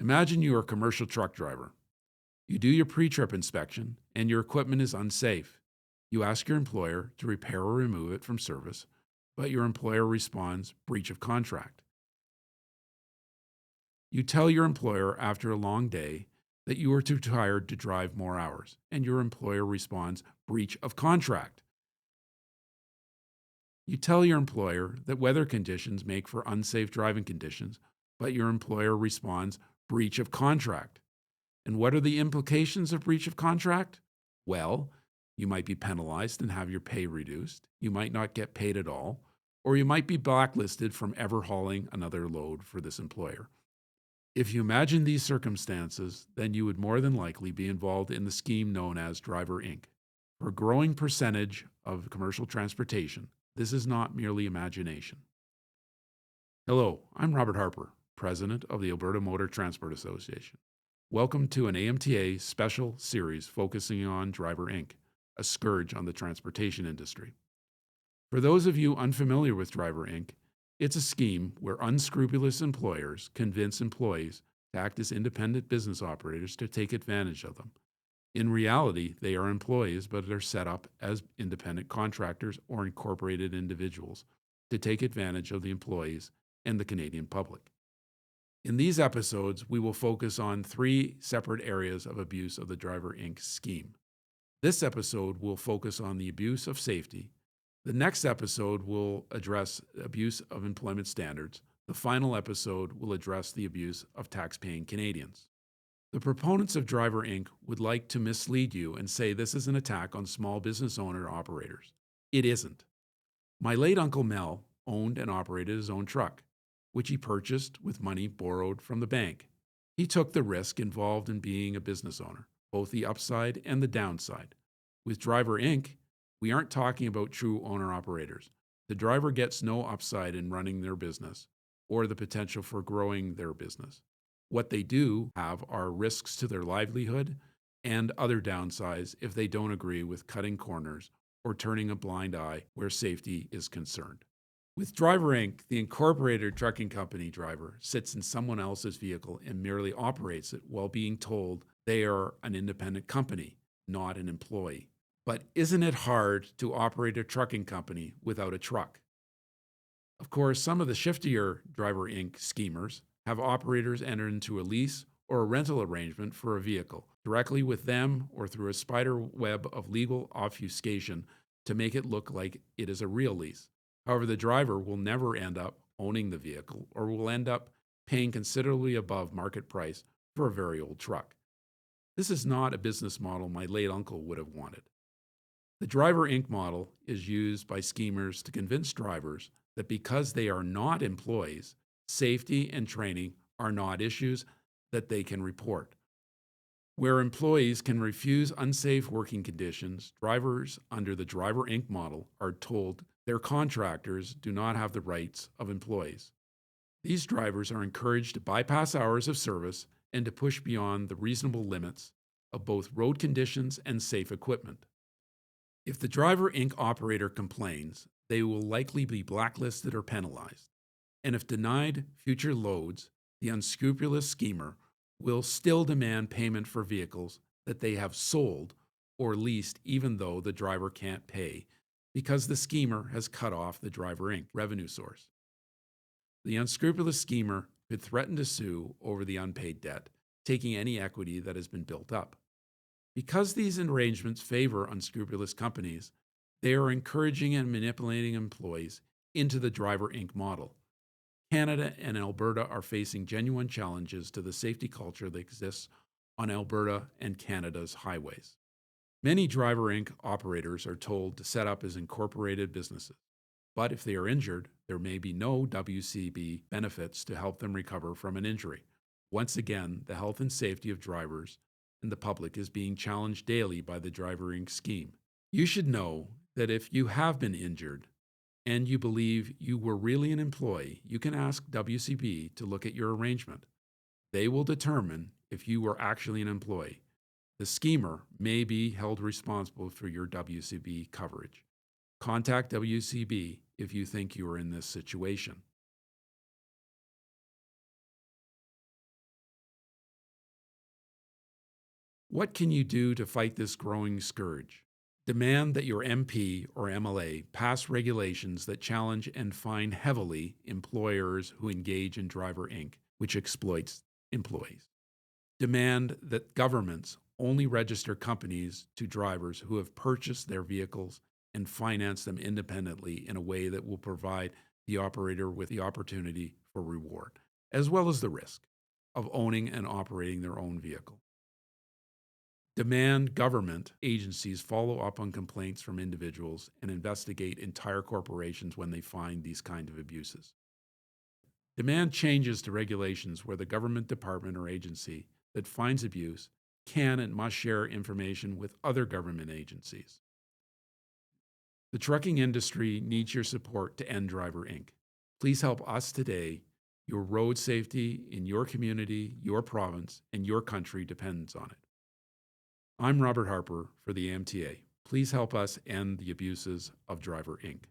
Imagine you are a commercial truck driver. You do your pre-trip inspection and your equipment is unsafe. You ask your employer to repair or remove it from service, but your employer responds, breach of contract. You tell your employer after a long day that you are too tired to drive more hours, and your employer responds, breach of contract. You tell your employer that weather conditions make for unsafe driving conditions, but your employer responds, breach of contract. And what are the implications of breach of contract? Well, you might be penalized and have your pay reduced. You might not get paid at all, or you might be blacklisted from ever hauling another load for this employer. If you imagine these circumstances, then you would more than likely be involved in the scheme known as Driver Inc. For a growing percentage of commercial transportation, this is not merely imagination. Hello, I'm Robert Harper, President of the Alberta Motor Transport Association. Welcome to an AMTA special series focusing on Driver Inc., a scourge on the transportation industry. For those of you unfamiliar with Driver Inc., it's a scheme where unscrupulous employers convince employees to act as independent business operators to take advantage of them. In reality, they are employees, but are set up as independent contractors or incorporated individuals to take advantage of the employees and the Canadian public. In these episodes, we will focus on 3 separate areas of abuse of the Driver Inc. scheme. This episode will focus on the abuse of safety. The next episode will address abuse of employment standards. The final episode will address the abuse of tax-paying Canadians. The proponents of Driver Inc. would like to mislead you and say this is an attack on small business owner-operators. It isn't. My late Uncle Mel owned and operated his own truck, which he purchased with money borrowed from the bank. He took the risk involved in being a business owner, both the upside and the downside. With Driver Inc., we aren't talking about true owner-operators. The driver gets no upside in running their business or the potential for growing their business. What they do have are risks to their livelihood and other downsides if they don't agree with cutting corners or turning a blind eye where safety is concerned. With Driver Inc., the incorporated trucking company driver sits in someone else's vehicle and merely operates it while being told they are an independent company, not an employee. But isn't it hard to operate a trucking company without a truck? Of course, some of the shiftier Driver Inc. schemers have operators enter into a lease or a rental arrangement for a vehicle, directly with them or through a spider web of legal obfuscation to make it look like it is a real lease. However, the driver will never end up owning the vehicle or will end up paying considerably above market price for a very old truck. This is not a business model my late uncle would have wanted. The Driver Inc. model is used by schemers to convince drivers that because they are not employees, safety and training are not issues that they can report. Where employees can refuse unsafe working conditions, drivers under the Driver Inc. model are told their contractors do not have the rights of employees. These drivers are encouraged to bypass hours of service and to push beyond the reasonable limits of both road conditions and safe equipment. If the Driver Inc. operator complains, they will likely be blacklisted or penalized. And if denied future loads, the unscrupulous schemer will still demand payment for vehicles that they have sold or leased even though the driver can't pay because the schemer has cut off the Driver Inc. revenue source. The unscrupulous schemer could threaten to sue over the unpaid debt, taking any equity that has been built up. Because these arrangements favor unscrupulous companies, they are encouraging and manipulating employees into the Driver Inc. model. Canada and Alberta are facing genuine challenges to the safety culture that exists on Alberta and Canada's highways. Many Driver Inc. operators are told to set up as incorporated businesses, but if they are injured, there may be no WCB benefits to help them recover from an injury. Once again, the health and safety of drivers and the public is being challenged daily by the Driver Inc. scheme. You should know that if you have been injured and you believe you were really an employee, you can ask WCB to look at your arrangement. They will determine if you were actually an employee. The schemer may be held responsible for your WCB coverage. Contact WCB if you think you are in this situation. What can you do to fight this growing scourge? Demand that your MP or MLA pass regulations that challenge and fine heavily employers who engage in driver Inc., which exploits employees. Demand that governments only register companies to drivers who have purchased their vehicles and finance them independently in a way that will provide the operator with the opportunity for reward, as well as the risk of owning and operating their own vehicle. Demand government agencies follow up on complaints from individuals and investigate entire corporations when they find these kind of abuses. Demand changes to regulations where the government department or agency that finds abuse can and must share information with other government agencies. The trucking industry needs your support to end Driver Inc. Please help us today. Your road safety in your community, your province, and your country depends on it. I'm Robert Harper for the AMTA. Please help us end the abuses of Driver Inc.